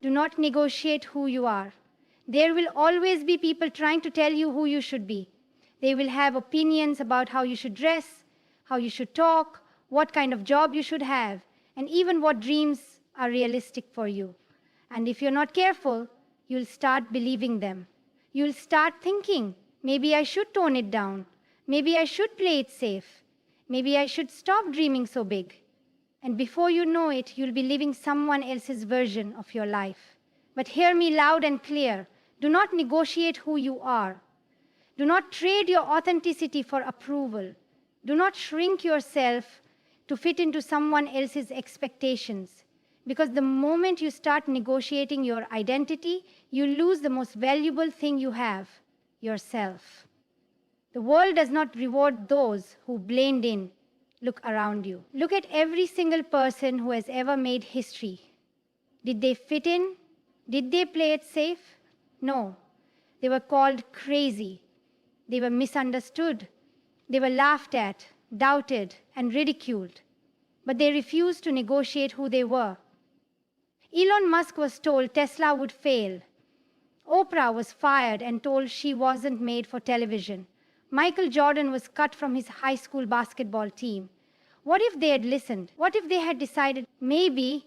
Do not negotiate who you are. There will always be people trying to tell you who you should be. They will have opinions about how you should dress, how you should talk, what kind of job you should have, and even what dreams are realistic for you. And if you're not careful, you'll start believing them. You'll start thinking, maybe I should tone it down. Maybe I should play it safe. Maybe I should stop dreaming so big. And before you know it, you'll be living someone else's version of your life. But hear me loud and clear. Do not negotiate who you are. Do not trade your authenticity for approval. Do not shrink yourself to fit into someone else's expectations. Because the moment you start negotiating your identity, you lose the most valuable thing you have, yourself. The world does not reward those who blend in. Look around you. Look at every single person who has ever made history. Did they fit in? Did they play it safe? No. They were called crazy. They were misunderstood. They were laughed at, doubted, and ridiculed. But they refused to negotiate who they were. Elon Musk was told Tesla would fail. Oprah was fired and told she wasn't made for television. Michael Jordan was cut from his high school basketball team. What if they had listened? What if they had decided, maybe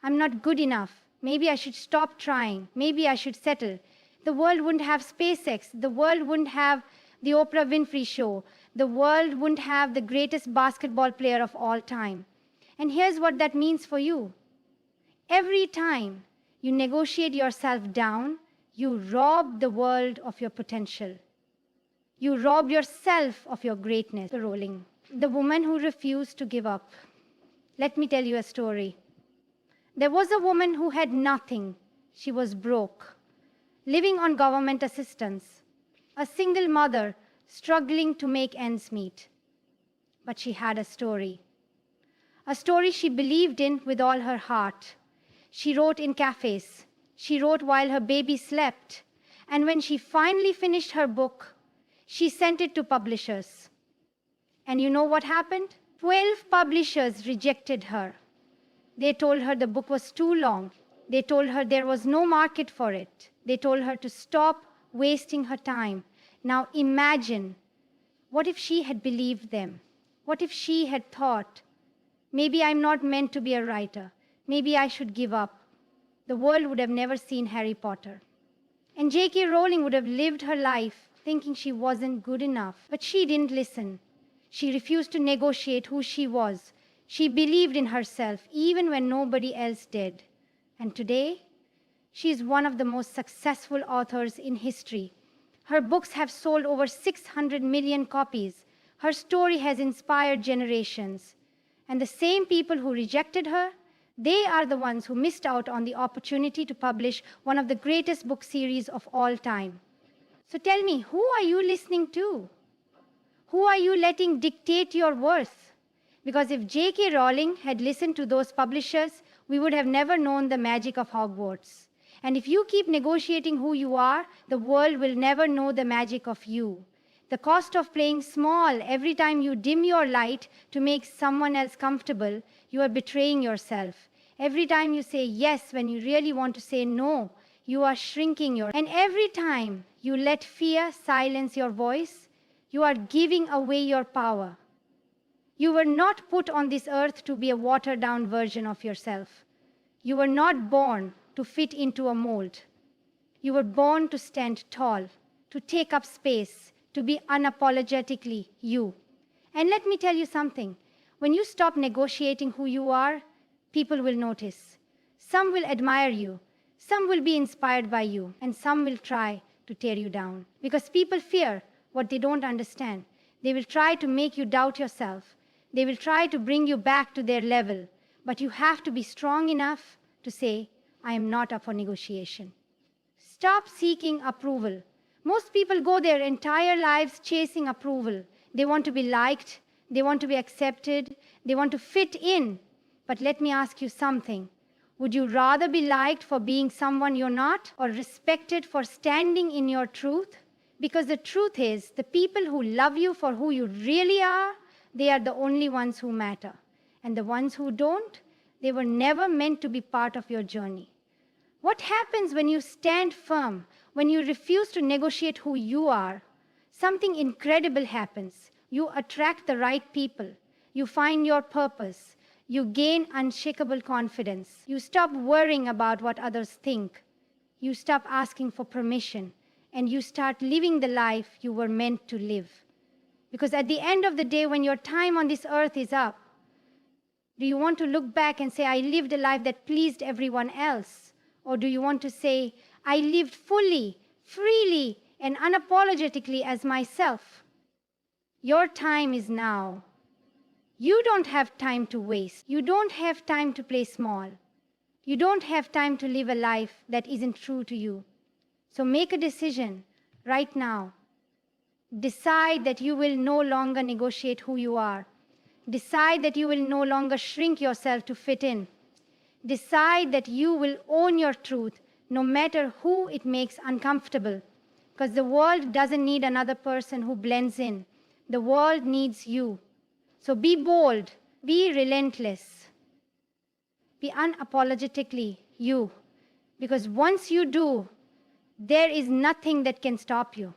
I'm not good enough? Maybe I should stop trying. Maybe I should settle. The world wouldn't have SpaceX. The world wouldn't have the Oprah Winfrey Show. The world wouldn't have the greatest basketball player of all time. And here's what that means for you. Every time you negotiate yourself down, you rob the world of your potential. You rob yourself of your greatness. The rolling. The woman who refused to give up. Let me tell you a story. There was a woman who had nothing. She was broke, living on government assistance, a single mother struggling to make ends meet. But she had a story she believed in with all her heart. She wrote in cafes. She wrote while her baby slept. And when she finally finished her book, she sent it to publishers. And you know what happened? 12 publishers rejected her. They told her the book was too long. They told her there was no market for it. They told her to stop wasting her time. Now imagine, what if she had believed them? What if she had thought, maybe I'm not meant to be a writer. Maybe I should give up. The world would have never seen Harry Potter. And J.K. Rowling would have lived her life thinking she wasn't good enough. But she didn't listen. She refused to negotiate who she was. She believed in herself even when nobody else did. And today, she is one of the most successful authors in history. Her books have sold over 600 million copies. Her story has inspired generations. And the same people who rejected her, they are the ones who missed out on the opportunity to publish one of the greatest book series of all time. So tell me, who are you listening to? Who are you letting dictate your worth? Because if J.K. Rowling had listened to those publishers, we would have never known the magic of Hogwarts. And if you keep negotiating who you are, the world will never know the magic of you. The cost of playing small every time you dim your light to make someone else comfortable, you are betraying yourself. Every time you say yes when you really want to say no, you are shrinking your... And every time you let fear silence your voice, you are giving away your power. You were not put on this earth to be a watered-down version of yourself. You were not born to fit into a mold. You were born to stand tall, to take up space, to be unapologetically you. And let me tell you something. When you stop negotiating who you are, people will notice. Some will admire you. Some will be inspired by you. And some will try to tear you down. Because people fear what they don't understand. They will try to make you doubt yourself. They will try to bring you back to their level. But you have to be strong enough to say, I am not up for negotiation. Stop seeking approval. Most people go their entire lives chasing approval. They want to be liked. They want to be accepted. They want to fit in. But let me ask you something. Would you rather be liked for being someone you're not, or respected for standing in your truth? Because the truth is, the people who love you for who you really are, they are the only ones who matter. And the ones who don't, they were never meant to be part of your journey. What happens when you stand firm, when you refuse to negotiate who you are? Something incredible happens. You attract the right people. You find your purpose. You gain unshakable confidence. You stop worrying about what others think. You stop asking for permission, and you start living the life you were meant to live. Because at the end of the day, when your time on this earth is up, do you want to look back and say, I lived a life that pleased everyone else? Or do you want to say, I lived fully, freely, and unapologetically as myself? Your time is now. You don't have time to waste. You don't have time to play small. You don't have time to live a life that isn't true to you. So make a decision right now. Decide that you will no longer negotiate who you are. Decide that you will no longer shrink yourself to fit in. Decide that you will own your truth, no matter who it makes uncomfortable. Because the world doesn't need another person who blends in. The world needs you. So be bold, be relentless, be unapologetically you. Because once you do, there is nothing that can stop you.